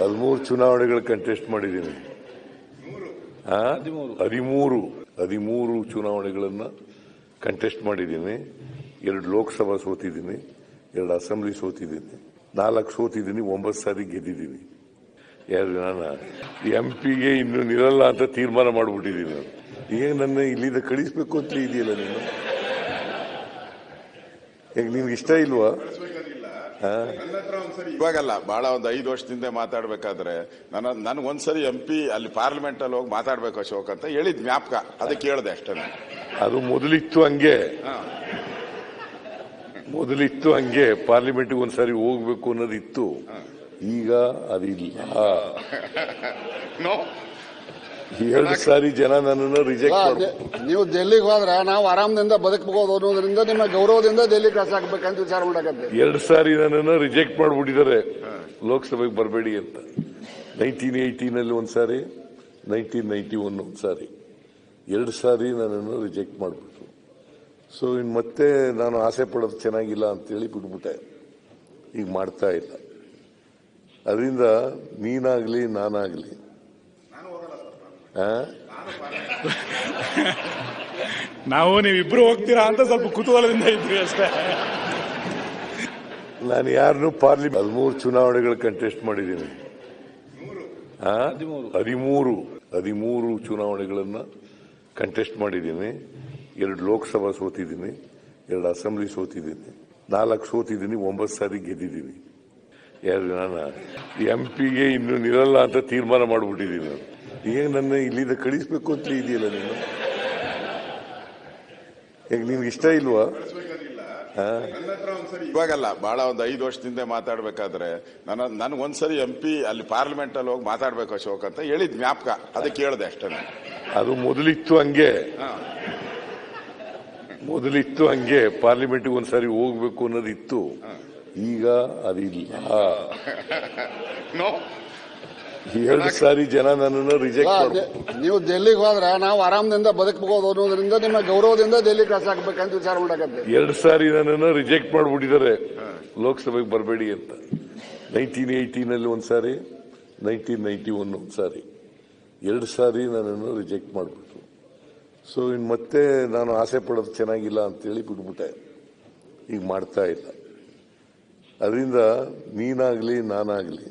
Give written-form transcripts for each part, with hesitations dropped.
13 ಚುನಾವಣೆಗಳು ಕಂಟೆಸ್ಟ್ ಮಾಡಿದ್ದೀನಿ. 13 ಚುನಾವಣೆಗಳನ್ನ ಕಂಟೆಸ್ಟ್ ಮಾಡಿದ್ದೀನಿ. 2 ಲೋಕಸಭಾ ಸೋತಿದ್ದೀನಿ, 2 ಅಸೆಂಬ್ಲಿ ಸೋತಿದ್ದೀನಿ, 4 ಸೋತಿದ್ದೀನಿ, 9 ಸಾರಿ ಗೆದ್ದಿದ್ದೀನಿ. ನಾನು ಎಂಪಿಗೆ ಇನ್ನು ನಿಲ್ಲಲ್ಲ ಅಂತ ತೀರ್ಮಾನ ಮಾಡಿಬಿಟ್ಟಿದ್ದೀನಿ. ನಾನು ಈಗ ನನ್ನ ಇಲ್ಲಿಂದ ಕಳಿಸ್ಬೇಕು ಅಂತ ಇದೆಯಲ್ಲ ನೀನು, ಈಗ ನಿಮ್ಗೆ ಇಷ್ಟ ಇಲ್ವಾ? ಇವಾಗಲ್ಲ, ಬಹಳ ಒಂದು 5 ವರ್ಷದಿಂದ ಮಾತಾಡ್ಬೇಕಾದ್ರೆ ನನಗೊಂದ್ಸರಿ MP ಅಲ್ಲಿ ಪಾರ್ಲಿಮೆಂಟ್ ಅಲ್ಲಿ ಹೋಗಿ ಮಾತಾಡ್ಬೇಕು ಅಶೋಕ್ ಅಂತ ಹೇಳಿದ್ ಜ್ಞಾಪಕ, ಅದಕ್ಕೆ ಹೇಳಿದೆ ಅಷ್ಟೇ. ಅದು ಮೊದಲಿತ್ತು ಹಂಗೆ ಪಾರ್ಲಿಮೆಂಟ್ಗೆ ಒಂದ್ಸರಿ ಹೋಗ್ಬೇಕು ಅನ್ನೋದಿತ್ತು. ಈಗ ಅದಿಲ್ಲ. 2 ಸಾರಿ ಜನ ನನ್ನನ್ನು ರಿಜೆಕ್ಟ್ ನೀವು ಡೆಲ್ಲಿಗೆ ಹೋದ್ರೆ ನಾವು ಆರಾಮದಿಂದ ಬದುಕಬಹುದು ಅನ್ನೋದ್ರಿಂದ ನಿಮ್ಮ ಗೌರವದಿಂದ ಡೆಲ್ಲಿ ಕ್ರಾಸ್ ಆಗ್ಬೇಕಂತ ವಿಚಾರ ಮಾಡಕತ್ತೆ. 2 ಸಾರಿ ನನ್ನನ್ನು ರಿಜೆಕ್ಟ್ ಮಾಡ್ಬಿಟ್ಟಿದ್ದಾರೆ ಲೋಕಸಭೆಗೆ ಬರಬೇಡಿ ಅಂತ. 1918 ಒಂದ್ಸಾರಿ, 1991 ಒಂದ್ಸಾರಿ, 2 ಸಾರಿ ನನ್ನನ್ನು ರಿಜೆಕ್ಟ್ ಮಾಡ್ಬಿಟ್ರು. ಸೊ ಇನ್ನು ಮತ್ತೆ ನಾನು ಆಸೆ ಪಡೋದು ಚೆನ್ನಾಗಿಲ್ಲ ಅಂತೇಳಿ ಬಿಟ್ಬಿಟ್ಟೆ. ಈಗ ಮಾಡ್ತಾ ಇಲ್ಲ. ಅದರಿಂದ ನೀನಾಗ್ಲಿ ನಾನಾಗ್ಲಿ ನಾವು ನೀವಿಬ್ರು ಹೋಗ್ತೀರಾ ಅಂತ ಸ್ವಲ್ಪ ಕುತೂಹಲದಿಂದ ಇದ್ವಿ ಅಷ್ಟೇ. ನಾನು ಯಾರನ್ನೂ 13 ಚುನಾವಣೆಗಳು ಕಂಟೆಸ್ಟ್ ಮಾಡಿದ್ದೀನಿ. 13 ಚುನಾವಣೆಗಳನ್ನ ಕಂಟೆಸ್ಟ್ ಮಾಡಿದ್ದೀನಿ. 2 ಲೋಕಸಭಾ ಸೋತಿದ್ದೀನಿ, 2 ಅಸೆಂಬ್ಲಿ ಸೋತಿದ್ದೀನಿ, 4 ಸೋತಿದ್ದೀನಿ, 9 ಸಾರಿ ಗೆದ್ದಿದ್ದೀನಿ. ನಾನು ಎಂಪಿಗೆ ಇನ್ನು ನಿಲ್ಲಲ್ಲ ಅಂತ ತೀರ್ಮಾನ ಮಾಡಿಬಿಟ್ಟಿದ್ದೀನಿ. ನಾನು ಈಗ ನನ್ನ ಇಲ್ಲಿಂದ ಕಳಿಸ್ಬೇಕು ಅಂತ ಇದೆಯಲ್ಲ ನೀನು, ಈಗ ನಿಮ್ಗೆ ಇಷ್ಟ ಇಲ್ವಾ? ಇವಾಗಲ್ಲ, ಬಹಳ ಒಂದು 5 ವರ್ಷದಿಂದ ಮಾತಾಡ್ಬೇಕಾದ್ರೆ ನನಗೊಂದ್ಸರಿ MP ಅಲ್ಲಿ ಪಾರ್ಲಿಮೆಂಟ್ ಅಲ್ಲಿ ಹೋಗಿ ಮಾತಾಡ್ಬೇಕು ಅಶೋಕ್ ಅಂತ ಹೇಳಿದ್ ಜ್ಞಾಪಕ, ಅದಕ್ಕೆ ಹೇಳಿದೆ ಅಷ್ಟೇ. ಅದು ಮೊದಲಿತ್ತು ಹಂಗೆ ಪಾರ್ಲಿಮೆಂಟ್ಗೆ ಒಂದ್ಸರಿ ಹೋಗ್ಬೇಕು ಅನ್ನೋದಿತ್ತು. ಈಗ ಅದಿಲ್ಲ. 2 ಸಾರಿ ಜನ ನನ್ನನ್ನು ರಿಜೆಕ್ಟ್ ನೀವು ಡೆಲ್ಲಿಗೆ ಹೋದ್ರೆ ನಾವು ಆರಾಮದಿಂದ ಬದುಕಬಹುದು ಅನ್ನೋದ್ರಿಂದ ನಿಮ್ಮ ಗೌರವದಿಂದ ಡೆಲ್ಲಿ ಕ್ರಾಸ್ ಆಗ್ಬೇಕಂತ ವಿಚಾರ ಮಾಡಕತ್ತೆ. 2 ಸಾರಿ ನನ್ನನ್ನು ರಿಜೆಕ್ಟ್ ಮಾಡ್ಬಿಟ್ಟಿದ್ದಾರೆ ಲೋಕಸಭೆಗೆ ಬರಬೇಡಿ ಅಂತ. 1918 ಒಂದ್ಸಾರಿ, 1991 ಒಂದ್ಸಾರಿ, 2 ಸಾರಿ ನನ್ನನ್ನು ರಿಜೆಕ್ಟ್ ಮಾಡ್ಬಿಟ್ರು. ಸೊ ಇನ್ನು ಮತ್ತೆ ನಾನು ಆಸೆ ಪಡೋದು ಚೆನ್ನಾಗಿಲ್ಲ ಅಂತೇಳಿ ಬಿಟ್ಬಿಟ್ಟೆ. ಈಗ ಮಾಡ್ತಾ ಇಲ್ಲ. ಅದರಿಂದ ನೀನಾಗ್ಲಿ ನಾನಾಗ್ಲಿ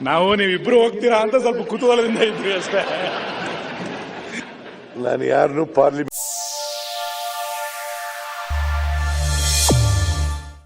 ನಾವು ನೀವಿಬ್ರು ಹೋಗ್ತೀರಾ ಅಂತ ಸ್ವಲ್ಪ ಕುತೂಹಲದಿಂದ ಇದ್ವಿ ಅಷ್ಟೇ. ನಾನು ಯಾರನ್ನೂ ಪಾರ್ಲಿಮೆಂಟ್